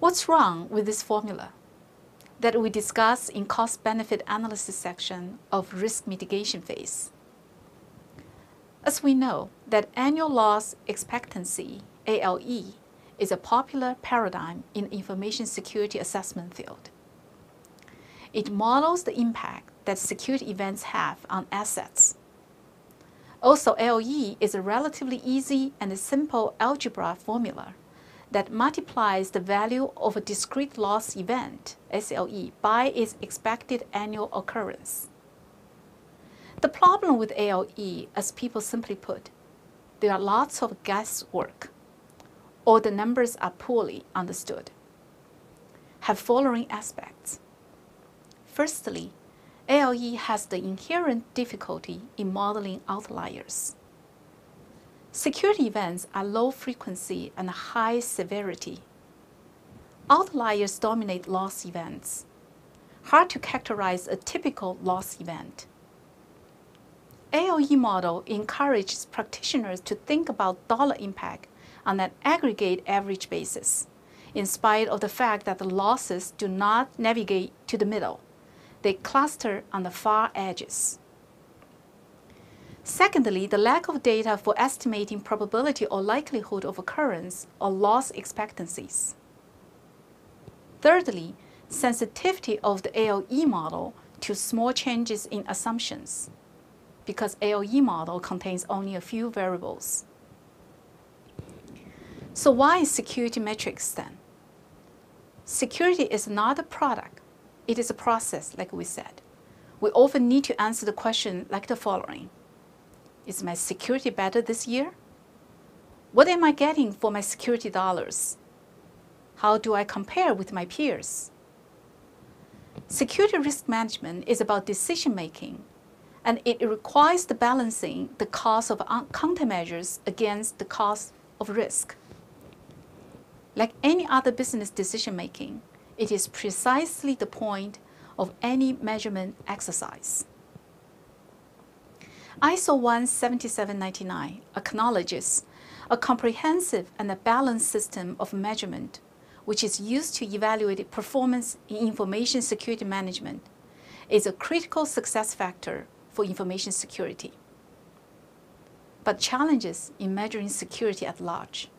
What's wrong with this formula that we discuss in cost-benefit analysis section of risk mitigation phase? As we know that annual loss expectancy, ALE, is a popular paradigm in the information security assessment field. It models the impact that security events have on assets. Also, ALE is a relatively easy and simple algebra formula that multiplies the value of a discrete loss event, SLE, by its expected annual occurrence. The problem with ALE, as people simply put, there are lots of guesswork, or the numbers are poorly understood, have following aspects. Firstly, ALE has the inherent difficulty in modeling outliers. Security events are low frequency and high severity. Outliers dominate loss events. Hard to characterize a typical loss event. ALE model encourages practitioners to think about dollar impact on an aggregate average basis, in spite of the fact that the losses do not navigate to the middle. They cluster on the far edges. Secondly, the lack of data for estimating probability or likelihood of occurrence or loss expectancies. Thirdly, sensitivity of the ALE model to small changes in assumptions, because ALE model contains only a few variables. So why is security metrics then? Security is not a product. It is a process, like we said. We often need to answer the question like the following. Is my security better this year? What am I getting for my security dollars? How do I compare with my peers? Security risk management is about decision making, and it requires the balancing the cost of countermeasures against the cost of risk. Like any other business decision making, it is precisely the point of any measurement exercise. ISO 17799 acknowledges a comprehensive and a balanced system of measurement which is used to evaluate performance in information security management is a critical success factor for information security. But challenges in measuring security at large.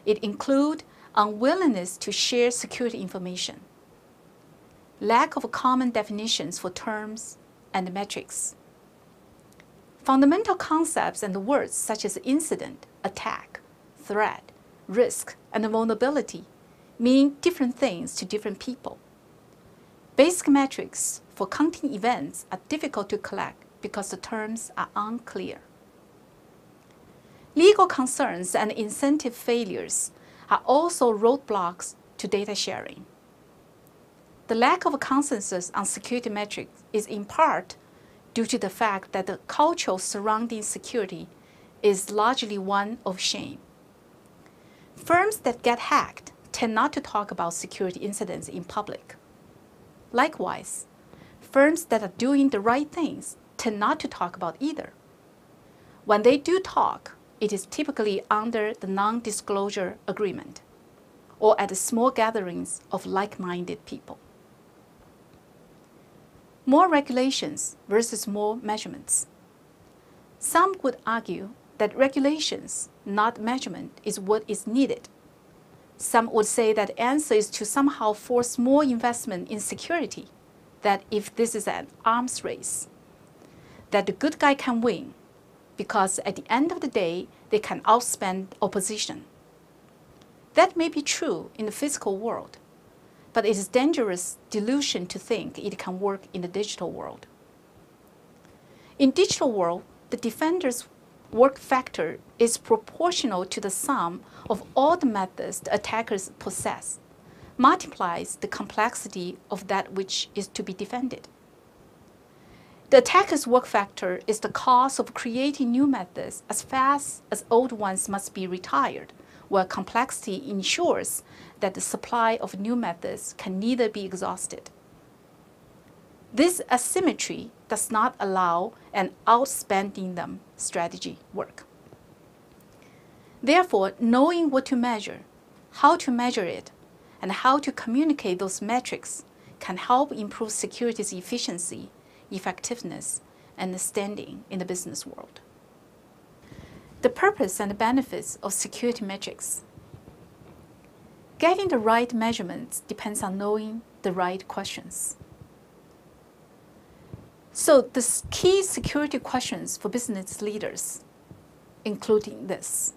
It include unwillingness to share security information, lack of common definitions for terms and metrics. Fundamental concepts and words such as incident, attack, threat, risk, and vulnerability mean different things to different people. Basic metrics for counting events are difficult to collect because the terms are unclear. Legal concerns and incentive failures are also roadblocks to data sharing. The lack of consensus on security metrics is in part due to the fact that the culture surrounding security is largely one of shame. Firms that get hacked tend not to talk about security incidents in public. Likewise, firms that are doing the right things tend not to talk about either. When they do talk, it is typically under the non-disclosure agreement or at small gatherings of like-minded people. More regulations versus more measurements. Some would argue that regulations, not measurement, is what is needed. Some would say that the answer is to somehow force more investment in security, that if this is an arms race, that the good guy can win, because at the end of the day, they can outspend opposition. That may be true in the physical world, but it is dangerous delusion to think it can work in the digital world. In digital world, the defender's work factor is proportional to the sum of all the methods the attackers possess, multiplies the complexity of that which is to be defended. The attacker's work factor is the cost of creating new methods as fast as old ones must be retired, where complexity ensures that the supply of new methods can neither be exhausted. This asymmetry does not allow an outspending them strategy work. Therefore, knowing what to measure, how to measure it, and how to communicate those metrics can help improve security's efficiency, effectiveness, and standing in the business world. The purpose and the benefits of security metrics. Getting the right measurements depends on knowing the right questions. So the key security questions for business leaders, including this: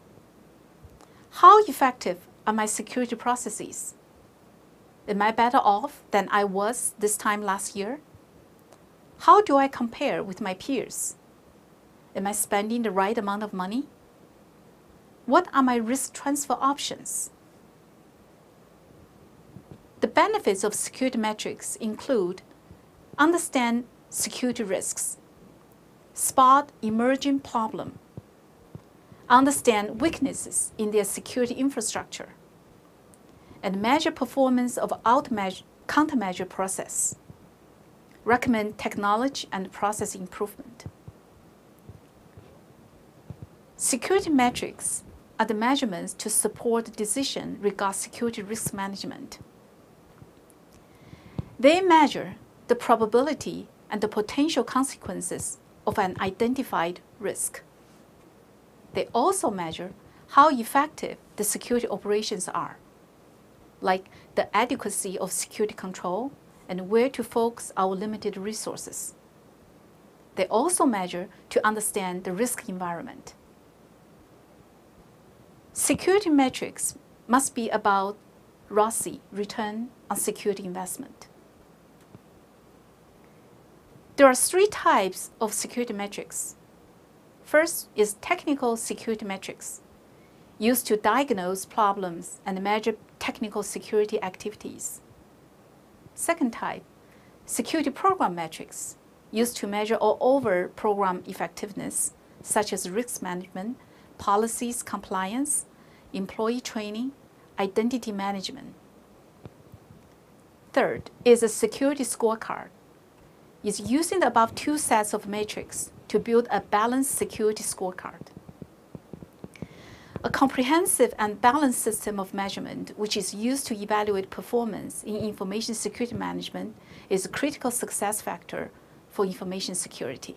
how effective are my security processes? Am I better off than I was this time last year? How do I compare with my peers? Am I spending the right amount of money? What are my risk transfer options? The benefits of security metrics include: understand security risks, spot emerging problems, understand weaknesses in their security infrastructure, and measure performance of countermeasure process, recommend technology and process improvement. Security metrics are the measurements to support decision regarding security risk management. They measure the probability and the potential consequences of an identified risk. They also measure how effective the security operations are, like the adequacy of security control and where to focus our limited resources. They also measure to understand the risk environment. Security metrics must be about ROCE, return on security investment. There are three types of security metrics. First is technical security metrics, used to diagnose problems and measure technical security activities. Second type, security program metrics, used to measure all over program effectiveness, such as risk management, policies compliance, employee training, identity management. Third is a security scorecard. It's using the above two sets of metrics to build a balanced security scorecard. A comprehensive and balanced system of measurement, which is used to evaluate performance in information security management, is a critical success factor for information security.